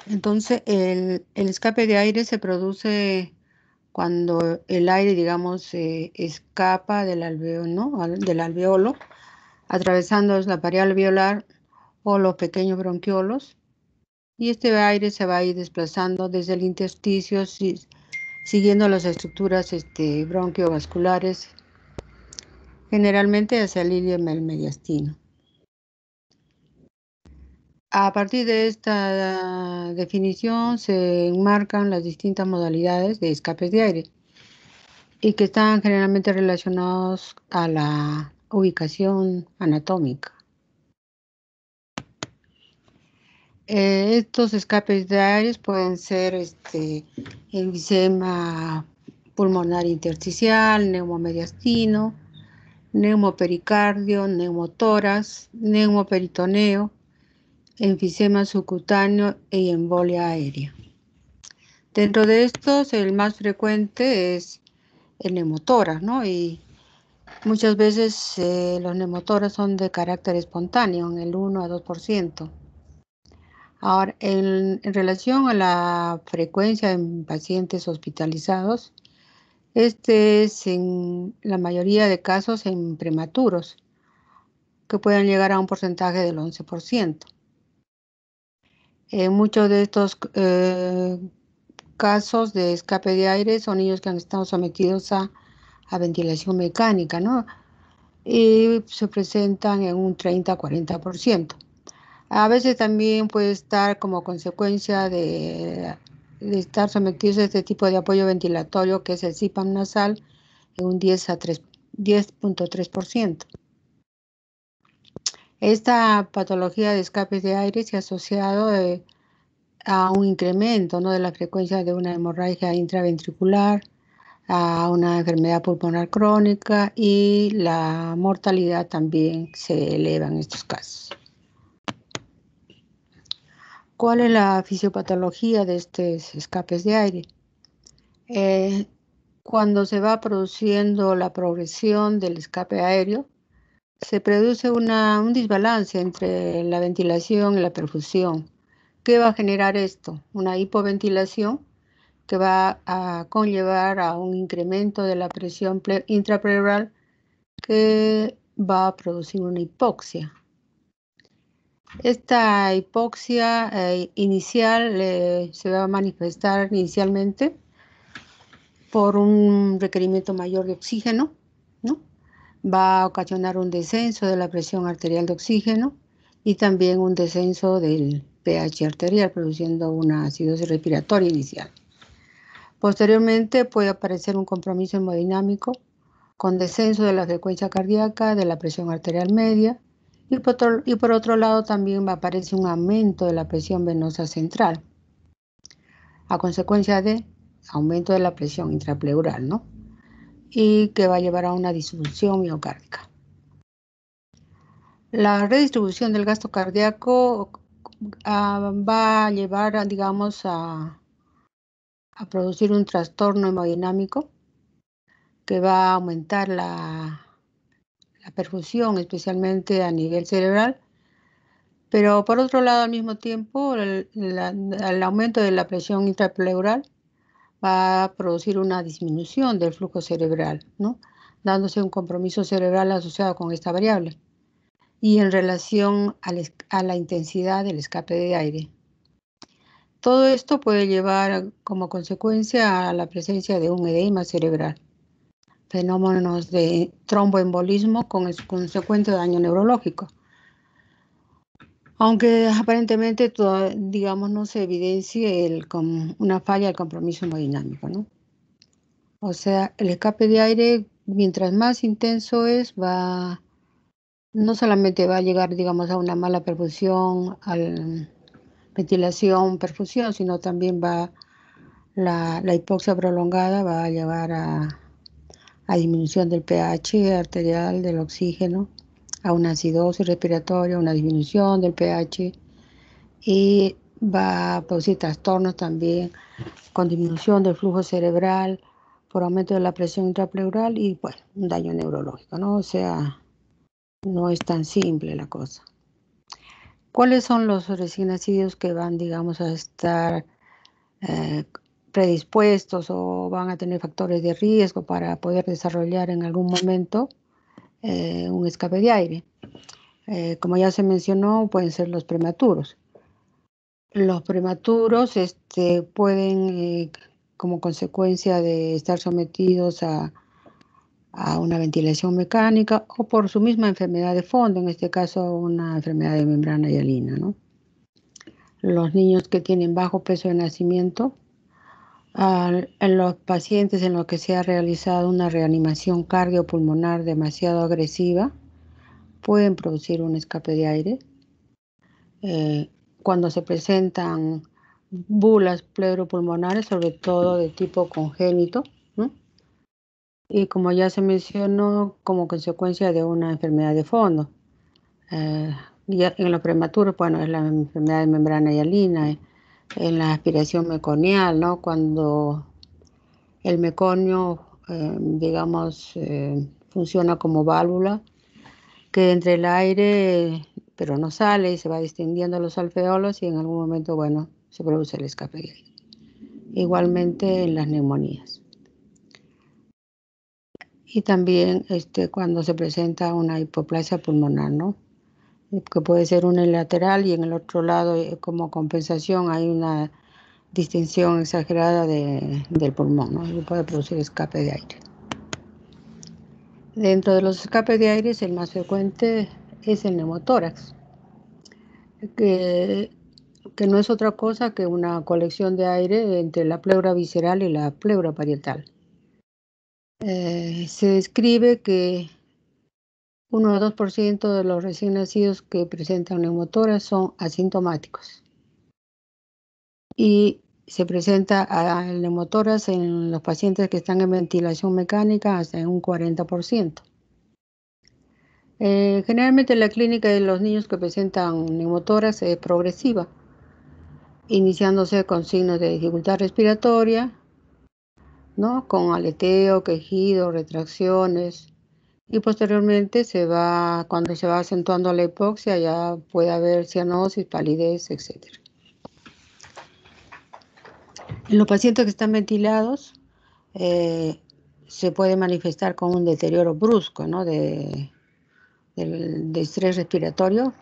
Entonces, el escape de aire se produce cuando el aire, digamos, escapa del alveolo, ¿no? Del alveolo, atravesando la pared alveolar o los pequeños bronquiolos, y este aire se va a ir desplazando desde el intersticio, siguiendo las estructuras bronquiovasculares, generalmente hacia el hilio mediastino. A partir de esta definición se enmarcan las distintas modalidades de escapes de aire y que están generalmente relacionados a la ubicación anatómica. Estos escapes de aire pueden ser enfisema pulmonar intersticial, neumomediastino, neumopericardio, neumotórax, neumoperitoneo, enfisema subcutáneo y embolia aérea. Dentro de estos, el más frecuente es el neumotórax, ¿no? Y muchas veces los neumotórax son de carácter espontáneo, en el 1 a 2%. Ahora, en relación a la frecuencia en pacientes hospitalizados, este es en la mayoría de casos en prematuros, que pueden llegar a un porcentaje del 11%. Muchos de estos casos de escape de aire son niños que han estado sometidos a ventilación mecánica, ¿no? Y se presentan en un 30-40%. A veces también puede estar como consecuencia de estar sometidos a este tipo de apoyo ventilatorio, que es el CPAP nasal, en un 10.3%. Esta patología de escapes de aire se ha asociado a un incremento, ¿no?, de la frecuencia de una hemorragia intraventricular, a una enfermedad pulmonar crónica, y la mortalidad también se eleva en estos casos. ¿Cuál es la fisiopatología de estos escapes de aire? Cuando se va produciendo la progresión del escape aéreo, se produce un desbalance entre la ventilación y la perfusión. ¿Qué va a generar esto? Una hipoventilación que va a conllevar a un incremento de la presión intrapleural, que va a producir una hipoxia. Esta hipoxia inicial se va a manifestar inicialmente por un requerimiento mayor de oxígeno, ¿no? Va a ocasionar un descenso de la presión arterial de oxígeno y también un descenso del pH arterial, produciendo una acidosis respiratoria inicial. Posteriormente puede aparecer un compromiso hemodinámico con descenso de la frecuencia cardíaca, de la presión arterial media, y por otro lado también aparece un aumento de la presión venosa central, a consecuencia de aumento de la presión intrapleural, ¿no?, y que va a llevar a una disfunción miocárdica. La redistribución del gasto cardíaco va a llevar, digamos, a producir un trastorno hemodinámico que va a aumentar la perfusión, especialmente a nivel cerebral, pero por otro lado, al mismo tiempo, el aumento de la presión intrapleural va a producir una disminución del flujo cerebral, ¿no?, dándose un compromiso cerebral asociado con esta variable y en relación a la intensidad del escape de aire. Todo esto puede llevar como consecuencia a la presencia de un edema cerebral, fenómenos de tromboembolismo con el consecuente daño neurológico. Aunque aparentemente, digamos, no se evidencie una falla del compromiso hemodinámico, ¿no? O sea, el escape de aire, mientras más intenso es, no solamente va a llegar, digamos, a una mala perfusión, ventilación, perfusión, sino también la hipoxia prolongada va a llevar a disminución del pH arterial, del oxígeno, a una acidosis respiratoria, una disminución del pH, y va a producir trastornos también con disminución del flujo cerebral por aumento de la presión intrapleural y, bueno, un daño neurológico, ¿no? O sea, no es tan simple la cosa. ¿Cuáles son los recién nacidos que van, digamos, a estar predispuestos o van a tener factores de riesgo para poder desarrollar en algún momento un escape de aire? Como ya se mencionó, pueden ser los prematuros. Los prematuros pueden, como consecuencia de estar sometidos a una ventilación mecánica o por su misma enfermedad de fondo, en este caso una enfermedad de membrana hialina, ¿no? Los niños que tienen bajo peso de nacimiento, en los pacientes en los que se ha realizado una reanimación cardiopulmonar demasiado agresiva, pueden producir un escape de aire. Cuando se presentan bulas pleuropulmonares, sobre todo de tipo congénito, ¿no? Y como ya se mencionó, como consecuencia de una enfermedad de fondo. Ya en los prematuros, bueno, es la enfermedad de membrana hialina, en la aspiración meconial, ¿no? Cuando el meconio, digamos, funciona como válvula que entra el aire, pero no sale y se va distendiendo los alveolos y en algún momento, bueno, se produce el escape de aire. Igualmente en las neumonías. Y también cuando se presenta una hipoplasia pulmonar, ¿no? Que puede ser unilateral y en el otro lado, como compensación, hay una distensión exagerada del pulmón, ¿no? Y puede producir escape de aire. Dentro de los escapes de aire, el más frecuente es el neumotórax, que no es otra cosa que una colección de aire entre la pleura visceral y la pleura parietal. Se describe que 1 o 2% de los recién nacidos que presentan neumotórax son asintomáticos. Y se presenta el neumotórax en los pacientes que están en ventilación mecánica hasta en un 40%. Generalmente la clínica de los niños que presentan neumotórax es progresiva, iniciándose con signos de dificultad respiratoria, ¿no? Con aleteo, quejido, retracciones, y posteriormente cuando se va acentuando la hipoxia, ya puede haber cianosis, palidez, etc. En los pacientes que están ventilados, se puede manifestar con un deterioro brusco, ¿no? de estrés respiratorio,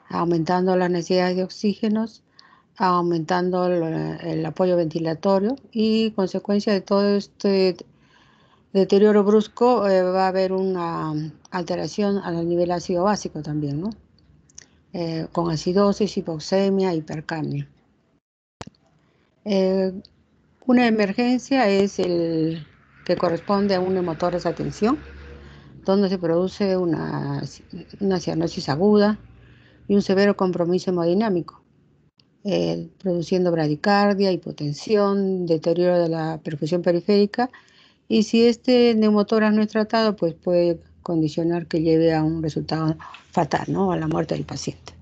aumentando las necesidades de oxígenos, aumentando el apoyo ventilatorio y consecuencia de todo este deterioro brusco va a haber una alteración al nivel ácido básico también, ¿no? Con acidosis, hipoxemia, hipercapnia. Una emergencia es el que corresponde a un neumotórax a tensión, donde se produce una cianosis aguda y un severo compromiso hemodinámico, produciendo bradicardia, hipotensión, deterioro de la perfusión periférica, y si este neumotórax no es tratado, pues puede condicionar que lleve a un resultado fatal, ¿no? A la muerte del paciente.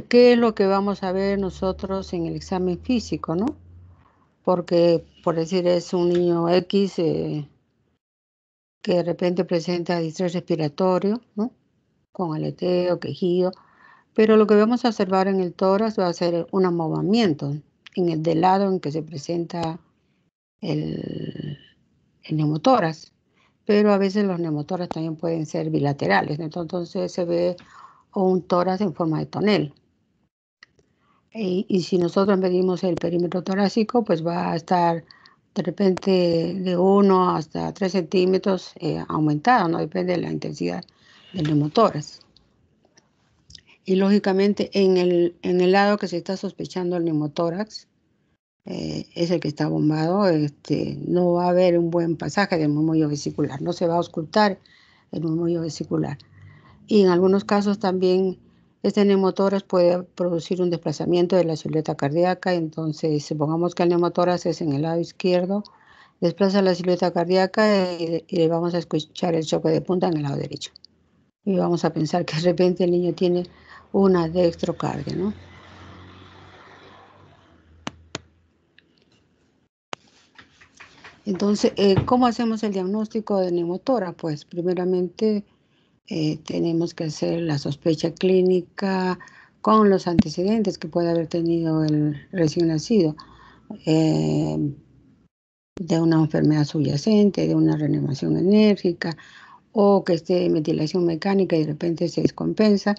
¿Qué es lo que vamos a ver nosotros en el examen físico, no? Porque, por decir, es un niño X que de repente presenta distrés respiratorio, ¿no? Con aleteo, quejido, pero lo que vamos a observar en el tórax va a ser un amobamiento en el del lado en que se presenta el neumotórax, pero a veces los neumotórax también pueden ser bilaterales, entonces se ve un tórax en forma de tonel. Y si nosotros medimos el perímetro torácico, pues va a estar de repente de 1 hasta 3 centímetros aumentado, ¿no? Depende de la intensidad del neumotórax. Y lógicamente en el lado que se está sospechando el neumotórax, es el que está bombado, no va a haber un buen pasaje del murmullo vesicular, no se va a auscultar el murmullo vesicular. Y en algunos casos también este neumotórax puede producir un desplazamiento de la silueta cardíaca, entonces supongamos que el neumotórax es en el lado izquierdo, desplaza la silueta cardíaca y vamos a escuchar el choque de punta en el lado derecho. Y vamos a pensar que de repente el niño tiene una dextrocardia, ¿no? Entonces, ¿cómo hacemos el diagnóstico de neumotórax? Pues primeramente tenemos que hacer la sospecha clínica con los antecedentes que puede haber tenido el recién nacido, de una enfermedad subyacente, de una reanimación enérgica, o que esté en ventilación mecánica y de repente se descompensa,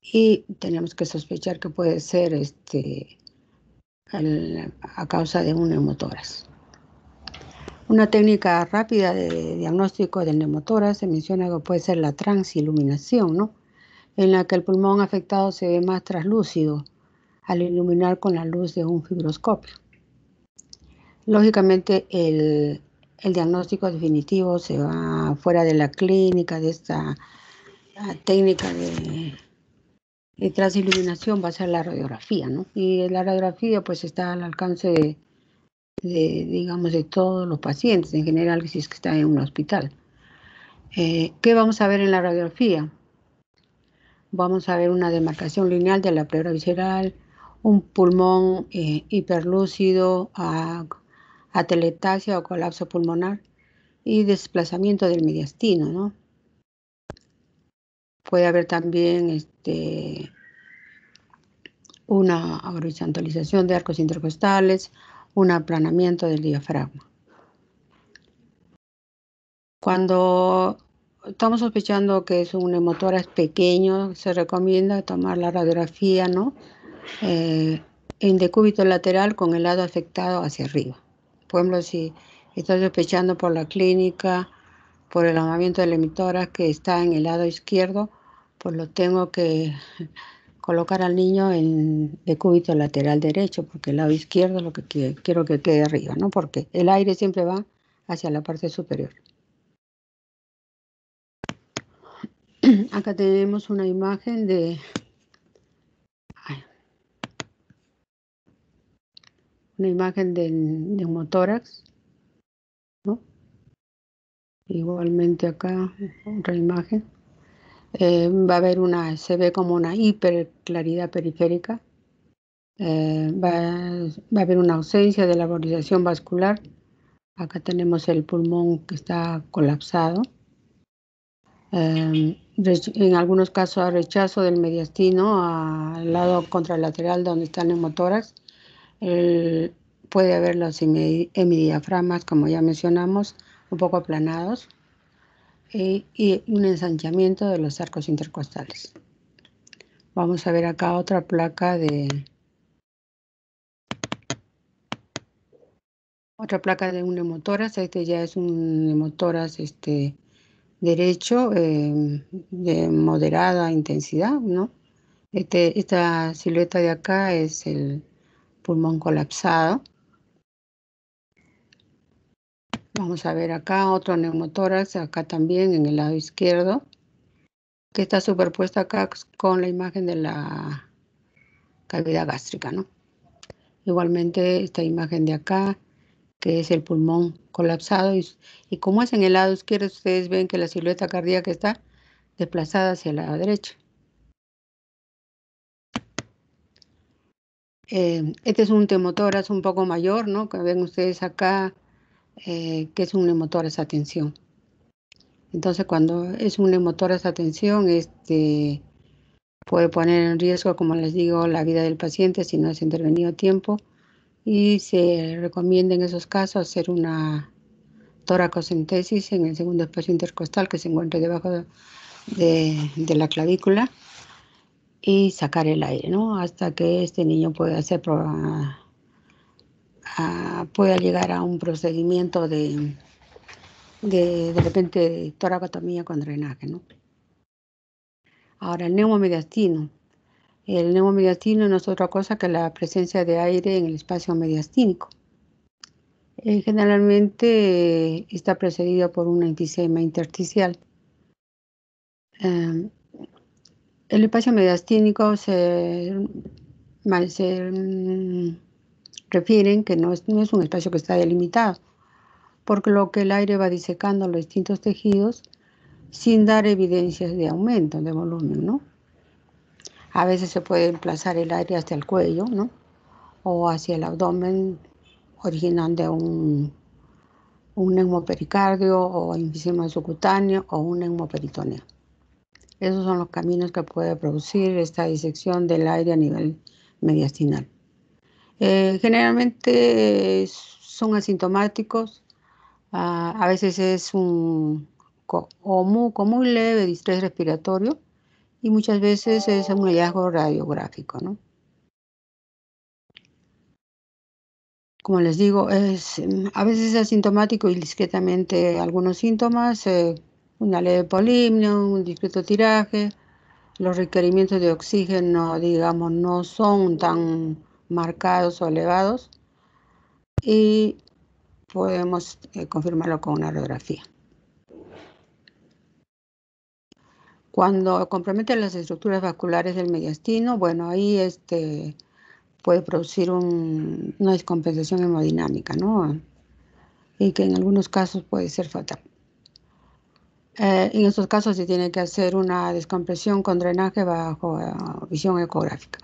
y tenemos que sospechar que puede ser a causa de un neumotórax. Una técnica rápida de diagnóstico del neumotórax se menciona que puede ser la transiluminación, ¿no? En la que el pulmón afectado se ve más traslúcido al iluminar con la luz de un fibroscopio. Lógicamente, el diagnóstico definitivo se va fuera de la clínica, de esta técnica de transiluminación, va a ser la radiografía, ¿no? Y la radiografía pues está al alcance digamos, de todos los pacientes, en general, si es que está en un hospital. ¿Qué vamos a ver en la radiografía? Vamos a ver una demarcación lineal de la pleura visceral, un pulmón hiperlúcido a atelectasia o colapso pulmonar y desplazamiento del mediastino, ¿no? Puede haber también una horizontalización de arcos intercostales, un aplanamiento del diafragma. Cuando estamos sospechando que es un neumotórax pequeño, se recomienda tomar la radiografía, ¿no? En decúbito lateral con el lado afectado hacia arriba. Por ejemplo, si estoy sospechando por la clínica, por el ahumamiento del hemitórax que está en el lado izquierdo, pues lo tengo que colocar al niño en decúbito lateral derecho, porque el lado izquierdo es lo que quiero que quede arriba, ¿no? Porque el aire siempre va hacia la parte superior. Acá tenemos una imagen de neumotórax, ¿no? Igualmente acá otra imagen. Va a haber se ve como una hiperclaridad periférica. Va a haber una ausencia de la valorización vascular. Acá tenemos el pulmón que está colapsado. En algunos casos rechazo del mediastino al lado contralateral donde está el neumotórax. Puede haber los hemidiafragmas, como ya mencionamos, un poco aplanados, y un ensanchamiento de los arcos intercostales. Vamos a ver acá otra placa de un neumotórax. Este ya es un neumotórax derecho, de moderada intensidad, ¿no? Esta silueta de acá es el pulmón colapsado. Vamos a ver acá otro neumotórax, acá también en el lado izquierdo, que está superpuesta acá con la imagen de la cavidad gástrica, ¿no? Igualmente esta imagen de acá, que es el pulmón colapsado, y como es en el lado izquierdo, ustedes ven que la silueta cardíaca está desplazada hacia el lado derecho. Este es un neumotórax un poco mayor, ¿no? Que ven ustedes acá, que es un neumotórax a tensión. Entonces, cuando es un neumotórax a tensión, puede poner en riesgo, como les digo, la vida del paciente si no es intervenido a tiempo, y se recomienda en esos casos hacer una toracocentesis en el segundo espacio intercostal que se encuentra debajo de la clavícula y sacar el aire, ¿no? Hasta que este niño pueda llegar a un procedimiento de repente toracotomía con drenaje, ¿no? Ahora, el neumomediastino. El neumomediastino no es otra cosa que la presencia de aire en el espacio mediastínico. Generalmente está precedido por una enfisema intersticial. El espacio mediastínico se refieren que no es un espacio que está delimitado, porque lo que el aire va disecando los distintos tejidos sin dar evidencias de aumento de volumen, ¿no? A veces se puede emplazar el aire hasta el cuello, ¿no? O hacia el abdomen, originando un neumopericardio o enfisema subcutáneo o un neumoperitoneo. Esos son los caminos que puede producir esta disección del aire a nivel mediastinal. Generalmente son asintomáticos, a veces es muy leve distrés respiratorio y muchas veces es un hallazgo radiográfico, ¿no? Como les digo, a veces es asintomático y discretamente algunos síntomas, una leve polimnia, un discreto tiraje. Los requerimientos de oxígeno, digamos, no son tan marcados o elevados y podemos confirmarlo con una radiografía. Cuando compromete las estructuras vasculares del mediastino, bueno, ahí puede producir una descompensación hemodinámica, ¿no? Y que en algunos casos puede ser fatal. En estos casos se tiene que hacer una descompresión con drenaje bajo visión ecográfica.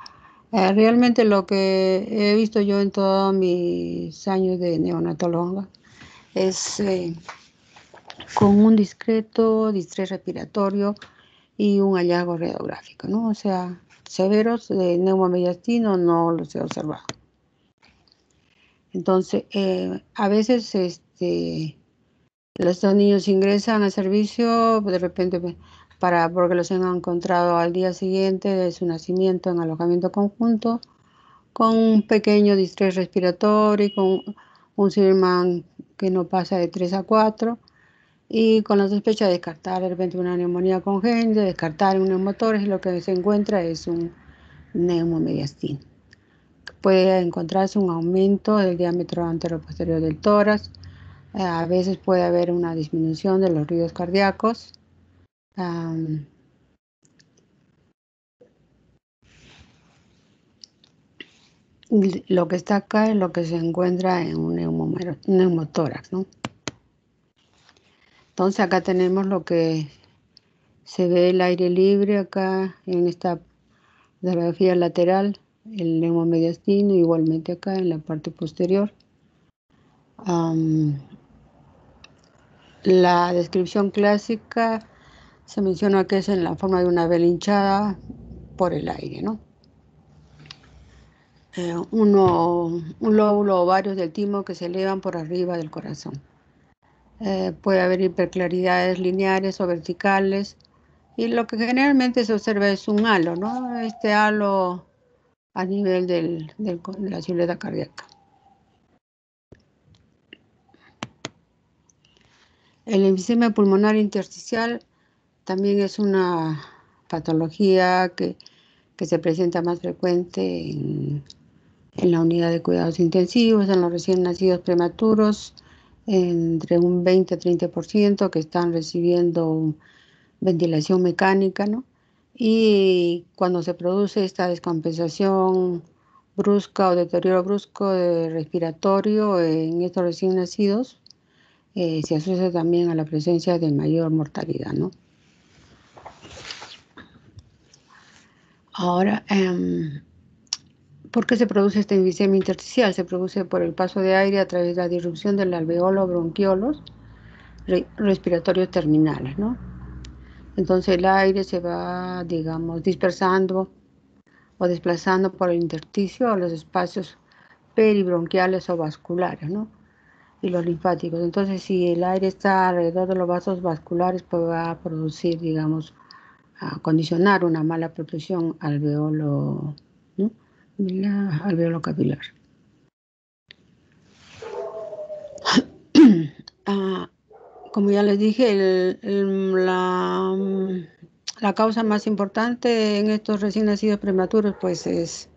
Realmente lo que he visto yo en todos mis años de neonatóloga es con un discreto distrés respiratorio y un hallazgo radiográfico, ¿no? O sea, severos de neumomediastino no los he observado. Entonces, a veces los dos niños ingresan al servicio de repente porque los han encontrado al día siguiente de su nacimiento en alojamiento conjunto con un pequeño distrés respiratorio y con un Silman que no pasa de 3 a 4 y con la sospecha de descartar de repente una neumonía congénita, descartar un neumotórax y lo que se encuentra es un neumomediastino. Puede encontrarse un aumento del diámetro anteroposterior del tórax. A veces puede haber una disminución de los ruidos cardíacos. Lo que está acá es lo que se encuentra en un neumotórax, ¿no? Entonces acá tenemos lo que se ve el aire libre acá en esta radiografía lateral, el neumomediastino, igualmente acá en la parte posterior. La descripción clásica se menciona que es en la forma de una vela hinchada por el aire, ¿no? Un lóbulo o varios del timo que se elevan por arriba del corazón. Puede haber hiperclaridades lineares o verticales y lo que generalmente se observa es un halo, ¿no? Este halo a nivel de la silueta cardíaca. El enfisema pulmonar intersticial también es una patología que se presenta más frecuente en la unidad de cuidados intensivos, en los recién nacidos prematuros, entre un 20 a 30% que están recibiendo ventilación mecánica, ¿no? Y cuando se produce esta descompensación brusca o deterioro brusco de respiratorio en estos recién nacidos, se asocia también a la presencia de mayor mortalidad, ¿no? Ahora, ¿por qué se produce esta enfisema intersticial? Se produce por el paso de aire a través de la disrupción del alveolo bronquiolos respiratorios terminales, ¿no? Entonces el aire se va, digamos, dispersando o desplazando por el intersticio a los espacios peribronquiales o vasculares, ¿no? Y los linfáticos. Entonces, si el aire está alrededor de los vasos vasculares, pues va a producir, digamos, a condicionar una mala protección alveolo, ¿no? Alveolo capilar. Como ya les dije, la causa más importante en estos recién nacidos prematuros, pues es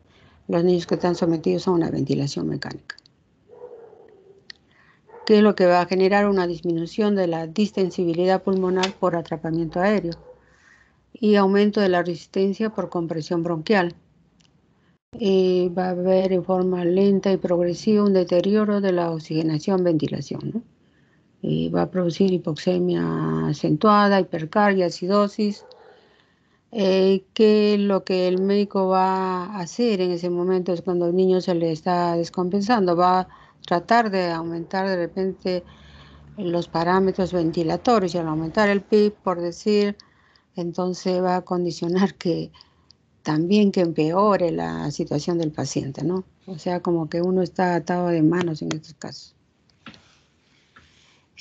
los niños que están sometidos a una ventilación mecánica, que es lo que va a generar una disminución de la distensibilidad pulmonar por atrapamiento aéreo y aumento de la resistencia por compresión bronquial. Va a haber en forma lenta y progresiva un deterioro de la oxigenación-ventilación, ¿no? Y va a producir hipoxemia acentuada, hipercardia, acidosis, que lo que el médico va a hacer en ese momento es cuando el niño se le está descompensando, va a tratar de aumentar de repente los parámetros ventilatorios, y al aumentar el PIB, por decir, entonces va a condicionar que también que empeore la situación del paciente, ¿no? O sea, como que uno está atado de manos en estos casos.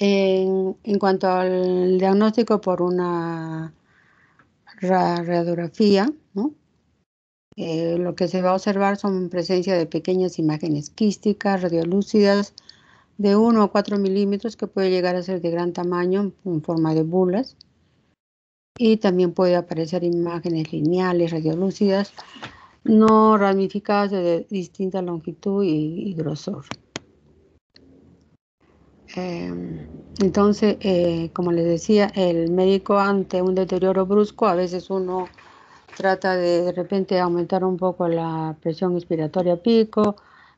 En cuanto al diagnóstico por una radiografía, ¿no? Lo que se va a observar son presencia de pequeñas imágenes quísticas, radiolúcidas, de 1 a 4 milímetros, que puede llegar a ser de gran tamaño en forma de bulas. Y también puede aparecer imágenes lineales, radiolúcidas, no ramificadas de distinta longitud y grosor. Entonces, como les decía, el médico ante un deterioro brusco, a veces uno trata de repente aumentar un poco la presión expiratoria pico,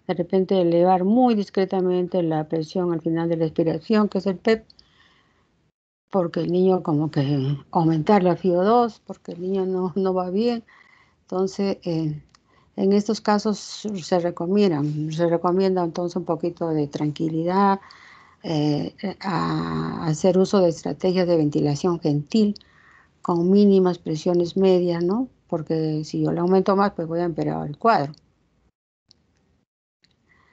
de repente elevar muy discretamente la presión al final de la expiración, que es el PEP, porque el niño como que aumentar la FIO2, porque el niño no va bien. Entonces, en estos casos se recomienda entonces un poquito de tranquilidad, a hacer uso de estrategias de ventilación gentil con mínimas presiones medias, ¿no? Porque si yo le aumento más, pues voy a empeorar el cuadro.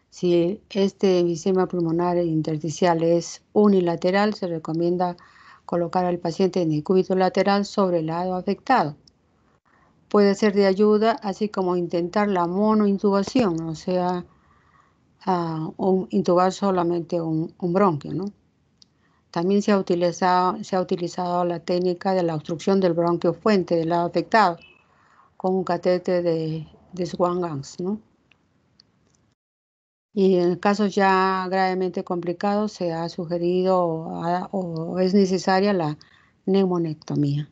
Si este enfisema pulmonar intersticial es unilateral, se recomienda colocar al paciente en el cúbito lateral sobre el lado afectado. Puede ser de ayuda, así como intentar la monointubación, o sea, intubar solamente un bronquio, ¿no? También se ha utilizado la técnica de la obstrucción del bronquio fuente del lado afectado con un catéter de Swan-Ganz, ¿no? Y en casos ya gravemente complicados se ha sugerido o es necesaria la neumonectomía.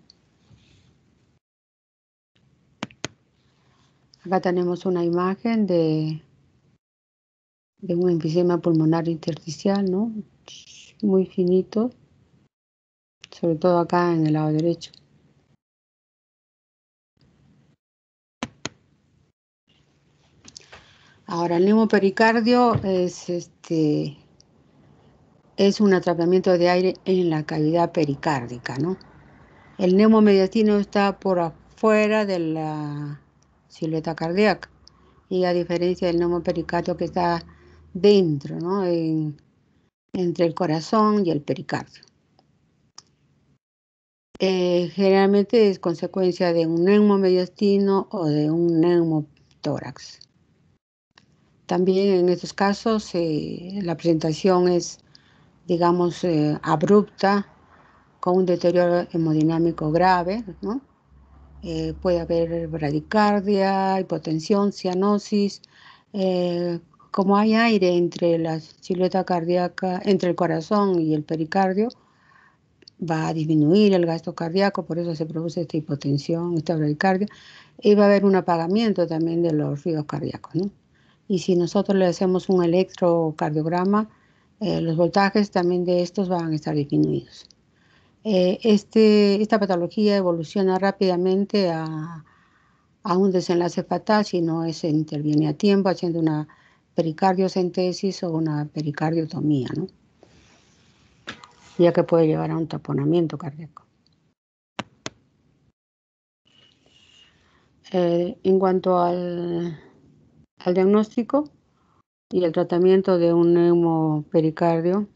Acá tenemos una imagen de un enfisema pulmonar intersticial, ¿no? Muy finito, sobre todo acá en el lado derecho. Ahora, el neumopericardio es un atrapamiento de aire en la cavidad pericárdica, ¿no? El neumomediastino está por afuera de la silueta cardíaca, y a diferencia del neumopericardio que está dentro, ¿no? Entre el corazón y el pericardio. Generalmente es consecuencia de un neumomediastino o de un neumotórax. También en estos casos la presentación es, digamos, abrupta, con un deterioro hemodinámico grave, ¿no? Puede haber bradicardia, hipotensión, cianosis. Como hay aire entre la silueta cardíaca, entre el corazón y el pericardio, va a disminuir el gasto cardíaco, por eso se produce esta hipotensión, esta bradicardia, y va a haber un apagamiento también de los ritmos cardíacos, ¿no? Y si nosotros le hacemos un electrocardiograma, los voltajes también de estos van a estar disminuidos. Esta patología evoluciona rápidamente a un desenlace fatal si no se interviene a tiempo haciendo una pericardiocentesis o una pericardiotomía, ¿no? Ya que puede llevar a un taponamiento cardíaco. En cuanto al diagnóstico y el tratamiento de un neumopericardio,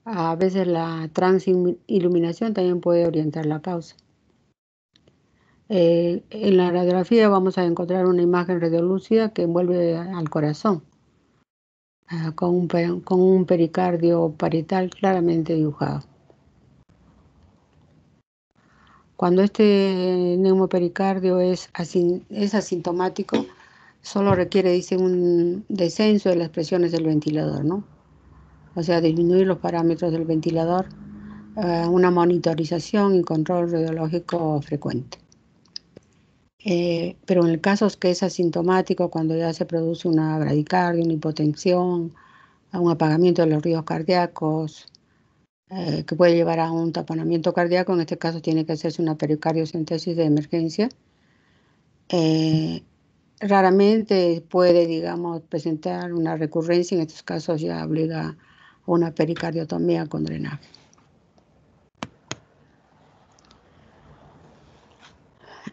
a veces la transiluminación también puede orientar la causa. En la radiografía vamos a encontrar una imagen radiolúcida que envuelve al corazón, con un pericardio parietal claramente dibujado. Cuando este neumopericardio es asintomático, solo requiere, dice, un descenso de las presiones del ventilador, ¿no? O sea, disminuir los parámetros del ventilador, una monitorización y control radiológico frecuente. Pero en el caso que es asintomático, cuando ya se produce una bradicardia, una hipotensión, un apagamiento de los ritmos cardíacos, que puede llevar a un taponamiento cardíaco, en este caso tiene que hacerse una pericardiocentesis de emergencia. Raramente puede, digamos, presentar una recurrencia, en estos casos ya obliga o una pericardiotomía con drenaje.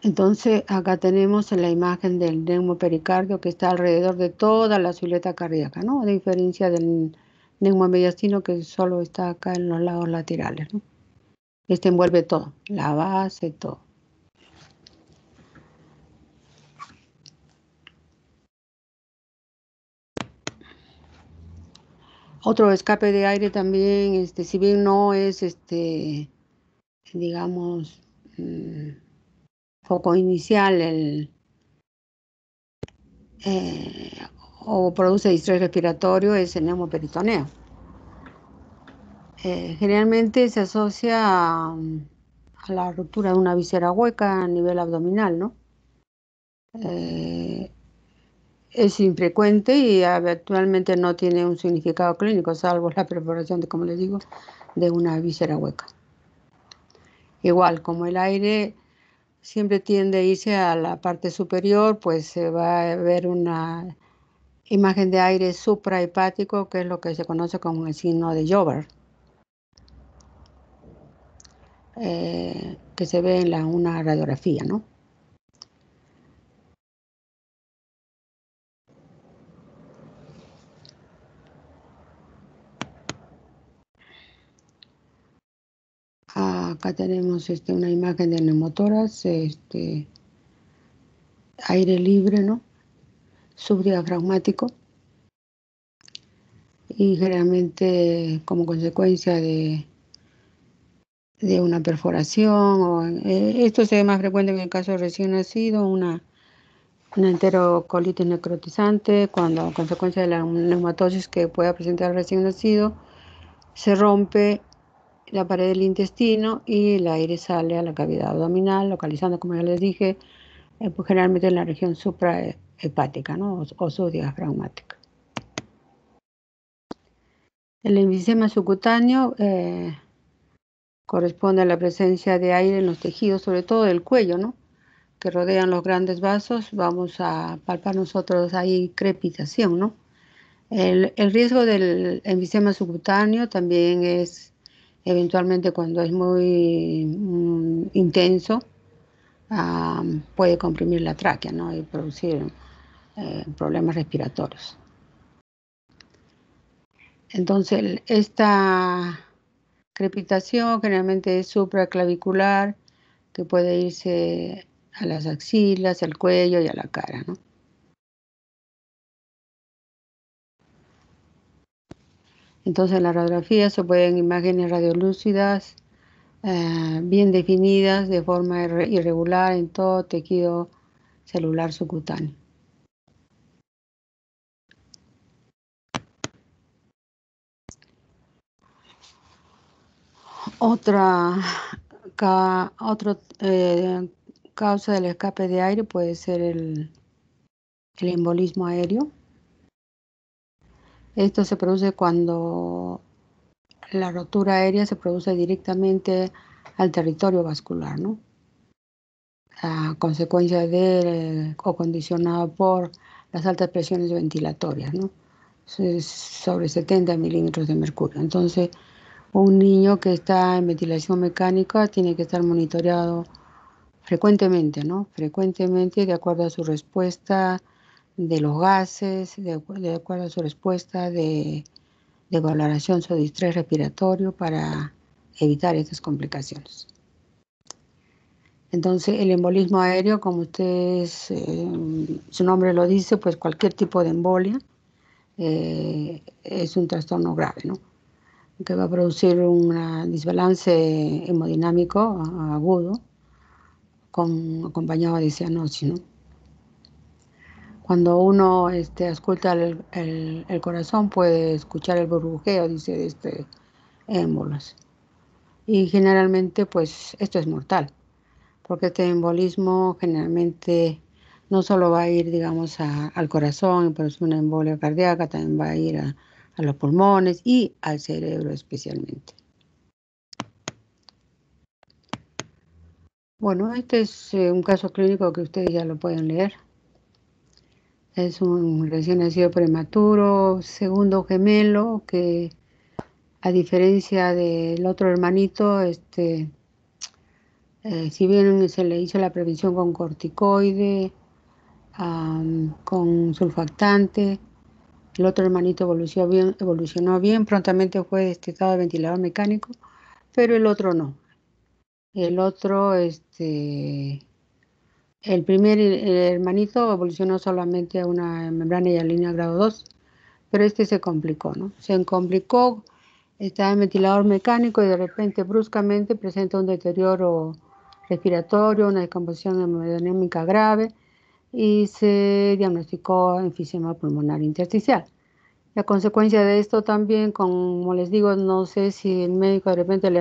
Entonces, acá tenemos la imagen del neumopericardio que está alrededor de toda la silueta cardíaca, ¿no? A diferencia del neumomediastino que solo está acá en los lados laterales, ¿no? Este envuelve todo, la base, todo. Otro escape de aire también, si bien no es, digamos, foco inicial, o produce distrés respiratorio, es el neumoperitoneo. Generalmente se asocia a la ruptura de una visera hueca a nivel abdominal, ¿no? Es infrecuente y actualmente no tiene un significado clínico, salvo la perforación, como les digo, de una víscera hueca. Igual, como el aire siempre tiende a irse a la parte superior, pues se va a ver una imagen de aire suprahepático, que es lo que se conoce como el signo de Joubert, que se ve en una radiografía, ¿no? Acá tenemos una imagen de neumotórax, aire libre, ¿no? Subdiafragmático, y generalmente como consecuencia de una perforación, esto se ve más frecuente en el caso de recién nacido, una enterocolitis necrotizante, cuando a consecuencia de la neumatosis que pueda presentar el recién nacido, se rompe la pared del intestino y el aire sale a la cavidad abdominal, localizando, como ya les dije, pues generalmente en la región suprahepática, ¿no? o subdiafragmática. El enfisema subcutáneo corresponde a la presencia de aire en los tejidos, sobre todo del cuello, ¿no? Que rodean los grandes vasos. Vamos a palpar nosotros ahí crepitación, ¿no? El riesgo del enfisema subcutáneo también es eventualmente cuando es muy intenso, puede comprimir la tráquea, ¿no? Y producir problemas respiratorios. Entonces, esta crepitación generalmente es supraclavicular, que puede irse a las axilas, al cuello y a la cara, ¿no? Entonces en la radiografía se pueden imágenes radiolúcidas, bien definidas de forma irregular en todo tejido celular subcutáneo. Otra causa del escape de aire puede ser el embolismo aéreo. Esto se produce cuando la rotura aérea se produce directamente al territorio vascular, ¿no? A consecuencia de o condicionado por las altas presiones ventilatorias, ¿no? Sobre 70 milímetros de mercurio. Entonces, un niño que está en ventilación mecánica tiene que estar monitoreado frecuentemente, ¿no? Frecuentemente, de acuerdo a su respuesta de los gases, de acuerdo a su respuesta de valoración sobre distrés respiratorio, para evitar estas complicaciones. Entonces, el embolismo aéreo, como ustedes, su nombre lo dice, pues cualquier tipo de embolia es un trastorno grave, ¿no? Que va a producir un desbalance hemodinámico agudo, acompañado de cianosis, ¿no? Cuando uno escucha el corazón, puede escuchar el burbujeo, dice, de este émbolos. Y generalmente, pues, esto es mortal, porque este embolismo generalmente no solo va a ir, digamos, al corazón, pero es una embolia cardíaca, también va a ir a los pulmones y al cerebro especialmente. Bueno, este es un caso clínico que ustedes ya lo pueden leer. Es un recién nacido prematuro, segundo gemelo, que a diferencia del otro hermanito, si bien se le hizo la prevención con corticoide, con sulfactante, el otro hermanito evolucionó bien, prontamente fue destetado de ventilador mecánico, pero el otro no. El otro, el primer hermanito evolucionó solamente a una membrana hialina grado 2, pero se complicó, ¿no? Se complicó, estaba en ventilador mecánico y de repente, bruscamente, presenta un deterioro respiratorio, una descomposición hemodinámica grave y se diagnosticó enfisema pulmonar intersticial. La consecuencia de esto también, como les digo, no sé si el médico de repente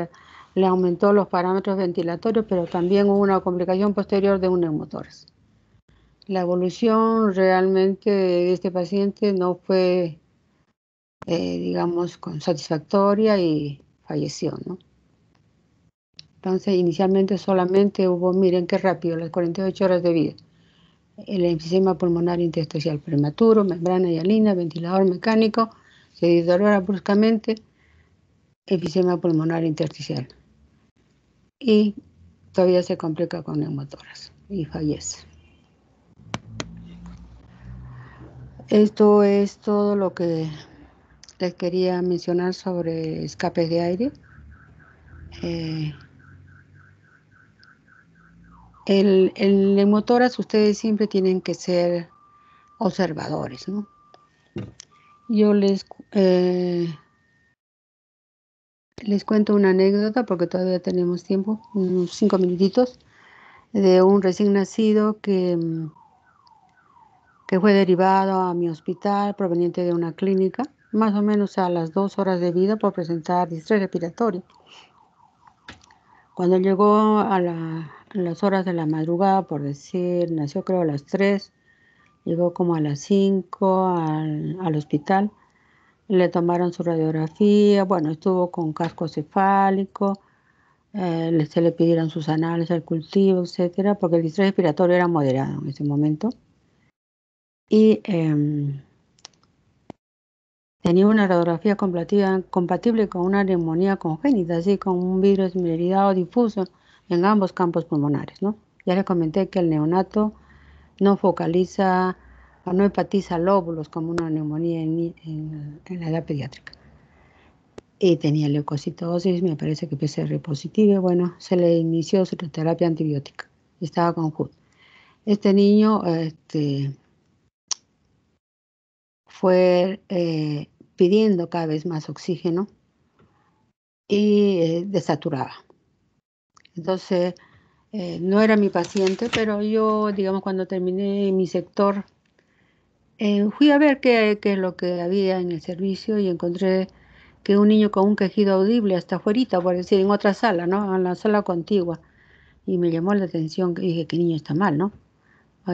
le aumentó los parámetros ventilatorios, pero también hubo una complicación posterior de un neumotórax. La evolución realmente de este paciente no fue, digamos, satisfactoria y falleció, ¿no? Entonces, inicialmente solamente hubo, miren qué rápido, las 48 horas de vida. El enfisema pulmonar intersticial prematuro, membrana hialina, ventilador mecánico, se deteriora bruscamente, enfisema pulmonar intersticial. Y todavía se complica con neumotórax y fallece. Esto es todo lo que les quería mencionar sobre escapes de aire. El neumotórax, ustedes siempre tienen que ser observadores, ¿no? Yo les cuento una anécdota porque todavía tenemos tiempo, unos 5 minutitos, de un recién nacido que fue derivado a mi hospital proveniente de una clínica, más o menos a las 2 horas de vida por presentar distrés respiratorio. Cuando llegó a las horas de la madrugada, por decir, nació creo a las 3, llegó como a las 5 al hospital, le tomaron su radiografía, bueno, estuvo con casco cefálico, se le pidieron sus análisis, el cultivo, etcétera, porque el distrés respiratorio era moderado en ese momento. Y tenía una radiografía compatible con una neumonía congénita, así con un virus esmerilado difuso en ambos campos pulmonares, ¿no? Ya les comenté que el neonato no focaliza o no hepatiza lóbulos como una neumonía en la edad pediátrica. Y tenía leucocitosis, me parece que PCR positiva, bueno, se le inició su terapia antibiótica, estaba con HUD. Este niño fue pidiendo cada vez más oxígeno y desaturaba. Entonces, no era mi paciente, pero yo, digamos, cuando terminé mi sector, fui a ver qué es lo que había en el servicio y encontré que un niño con un quejido audible hasta afuera, por decir, en otra sala, ¿no? En la sala contigua. Y me llamó la atención, que dije, que niño está mal, ¿no?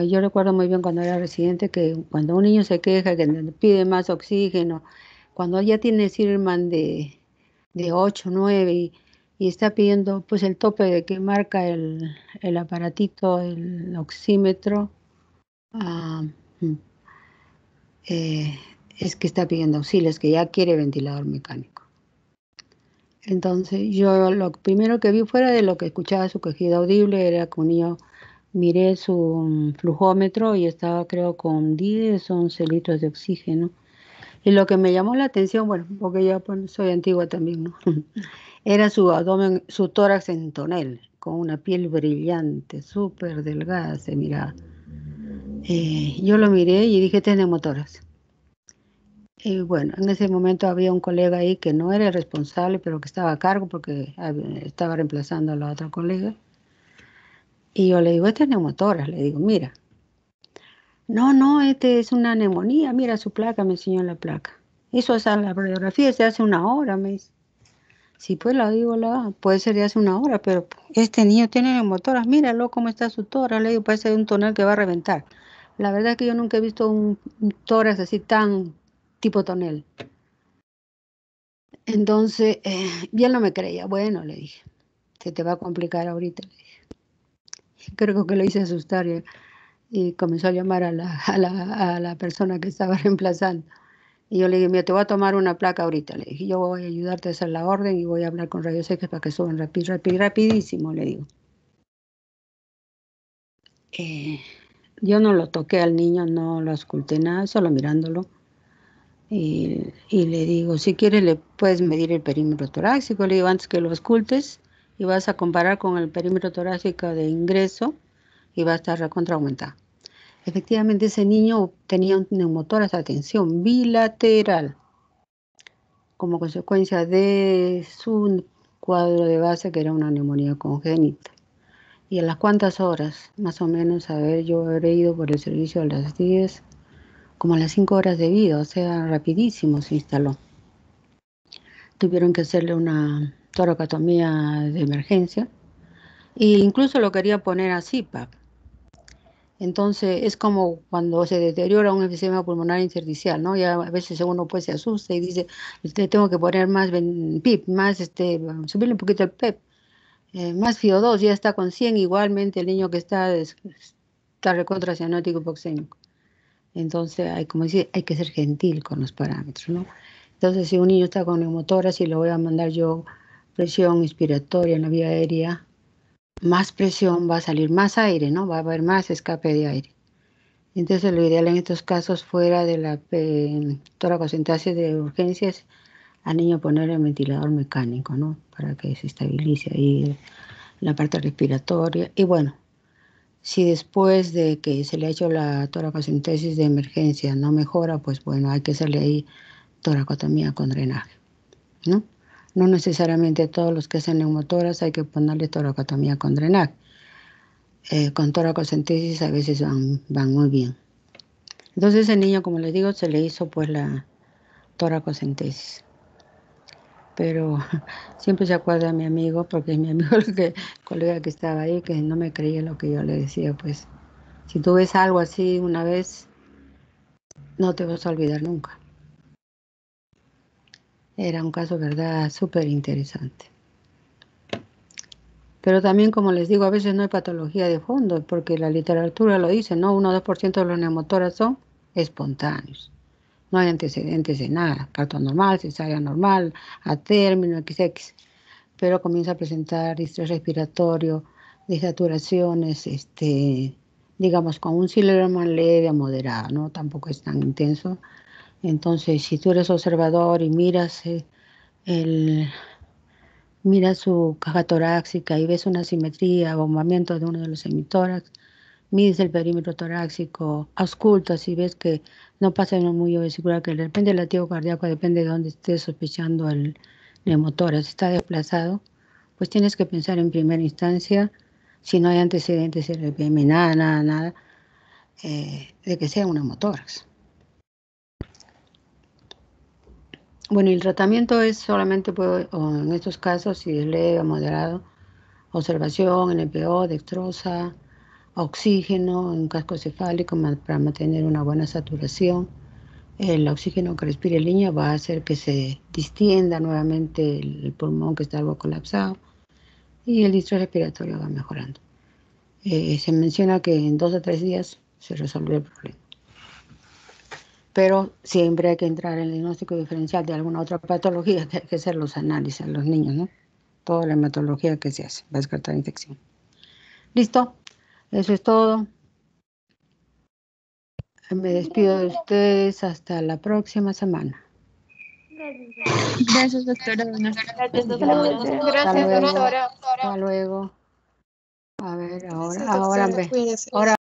Yo recuerdo muy bien cuando era residente que cuando un niño se queja, que pide más oxígeno, cuando ya tiene Sirman de 8, 9 y está pidiendo pues el tope de que marca el aparatito, el oxímetro, ah, es que está pidiendo auxilio, es que ya quiere ventilador mecánico. Entonces yo lo primero que vi fuera de lo que escuchaba su quejido audible era que un niño, miré su flujómetro y estaba creo con 10, 11 litros de oxígeno. Y lo que me llamó la atención, bueno, porque yo pues, soy antigua también, ¿no? Era su abdomen, su tórax en tonel, con una piel brillante, súper delgada se miraba. Yo lo miré y dije, este es neumotórax. Y bueno, en ese momento había un colega ahí que no era el responsable, pero que estaba a cargo porque estaba reemplazando a la otra colega. Y yo le digo, este es neumotórax, le digo, mira. No, este es una neumonía, mira su placa, me enseñó la placa. Eso es a la radiografía, se hace una hora, me dice. Sí, pues la digo, puede ser de hace una hora, pero este niño tiene neumotórax, míralo cómo está su tórax, le digo, parece un tonel que va a reventar. La verdad es que yo nunca he visto un tórax así tan tipo tonel. Entonces, ya no me creía. Bueno, le dije, se te va a complicar ahorita, le dije. Creo que lo hice asustar y comenzó a llamar a la persona que estaba reemplazando. Y yo le dije, mira, te voy a tomar una placa ahorita. Le dije, yo voy a ayudarte a hacer la orden y voy a hablar con rayos X para que suban rapidísimo, le digo. Yo no lo toqué al niño, no lo ausculté nada, solo mirándolo. Y le digo, si quieres le puedes medir el perímetro torácico. Le digo, antes que lo auscultes y vas a comparar con el perímetro torácico de ingreso y va a estar recontra aumentado. Efectivamente, ese niño tenía un neumotórax, atención, bilateral, como consecuencia de su cuadro de base, que era una neumonía congénita. Y a las cuantas horas, más o menos, a ver, yo habré ido por el servicio a las 10, como a las 5 horas de vida, o sea, rapidísimo se instaló. Tuvieron que hacerle una toracotomía de emergencia e incluso lo quería poner a CPAP. Entonces es como cuando se deteriora un enfisema pulmonar intersticial, ¿no? Ya a veces uno pues se asusta y dice, tengo que poner más PIP, más subirle un poquito el PEP, más FIO2, ya está con 100, igualmente el niño que está recontra cianótico hipoxémico. Entonces hay, como dice, hay que ser gentil con los parámetros, ¿no? Entonces si un niño está con neumotórax y lo voy a mandar yo presión inspiratoria en la vía aérea, más presión, va a salir más aire, ¿no? Va a haber más escape de aire. Entonces lo ideal en estos casos, fuera de la toracocentesis de urgencias, al niño poner el ventilador mecánico, ¿no? Para que se estabilice ahí la parte respiratoria. Y bueno, si después de que se le ha hecho la toracocentesis de emergencia no mejora, pues bueno, hay que hacerle ahí toracotomía con drenaje, ¿no? No necesariamente todos los que hacen neumotórax hay que ponerle toracotomía con drenaje. Con toracocentesis a veces van muy bien. Entonces el niño, como les digo, se le hizo pues la toracocentesis. Pero siempre se acuerda de mi amigo, porque es mi amigo el colega que estaba ahí, que no me creía lo que yo le decía, pues si tú ves algo así una vez, no te vas a olvidar nunca. Era un caso, verdad, súper interesante. Pero también, como les digo, a veces no hay patología de fondo, porque la literatura lo dice, ¿no? 1 o 2% de los neumotórax son espontáneos. No hay antecedentes de nada, parto normal, cesárea normal, a término, XX. Pero comienza a presentar distrés respiratorio, desaturaciones, digamos, con un síndrome leve a moderado, ¿no? Tampoco es tan intenso. Entonces, si tú eres observador y miras mira su caja torácica y ves una simetría, bombamiento de uno de los hemitórax, mides el perímetro torácico, auscultas y ves que no pasa en el mullo vesicular, que de repente el latido cardíaco depende de dónde estés sospechando el neumotórax, está desplazado, pues tienes que pensar en primera instancia, si no hay antecedentes RPM, nada, de que sea un neumotórax. Bueno, y el tratamiento es solamente, en estos casos, si es leve o moderado, observación, NPO, dextrosa, oxígeno en casco cefálico para mantener una buena saturación. El oxígeno que respire el niño va a hacer que se distienda nuevamente el pulmón que está algo colapsado y el distrés respiratorio va mejorando. Se menciona que en 2 o 3 días se resuelve el problema. Pero siempre hay que entrar en el diagnóstico diferencial de alguna otra patología, que hay que hacer los análisis a los niños, ¿no? Toda la hematología que se hace, va a descartar infección. ¿Listo? Eso es todo. Me despido de ustedes hasta la próxima semana. Gracias, doctora. Buenas Gracias, tardes. doctora. Gracias, doctora. Hasta luego. A ver, ahora ve. Ahora